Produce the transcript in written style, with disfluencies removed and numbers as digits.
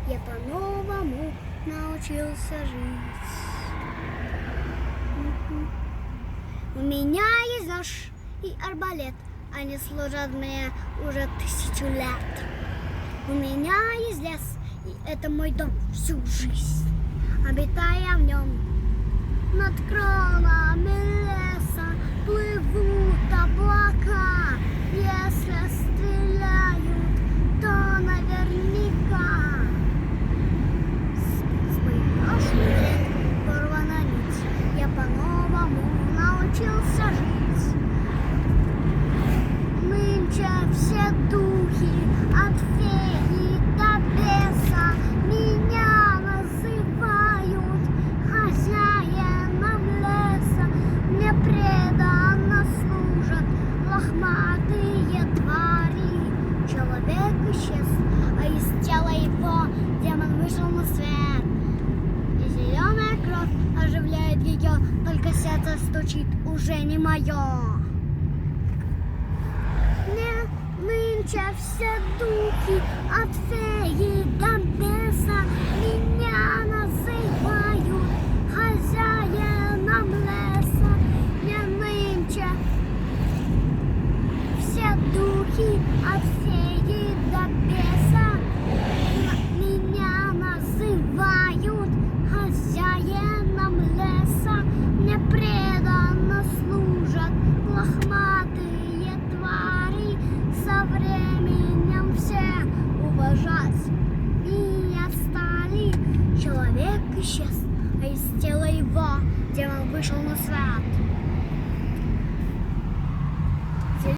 я по-новому научился жить. У меня есть нож и арбалет, они служат мне уже 1000 лет. У меня есть лес, и это мой дом всю жизнь. Обитая в нем, над кронами леса плывут облака. Если стреляют, то наверняка с моих прошлых лет порвана нить. Я по-новому научился жить. Нынче все духи от феи до беса меня называют хозяином леса. Мне преданно служат лохматые твари. Человек исчез, а из тела его демон вышел на свет. И зеленая кровь оживляет ее, только сердце стучит уже не мое. Нынче все духи от феи до беса меня называют хозяином леса. Мне нынче все духи от феи до беса меня называют хозяином леса. Мне преданно служат лохматые твари. Со временем все уважать меня стали. Человек исчез, а из тела его демон вышел на свет.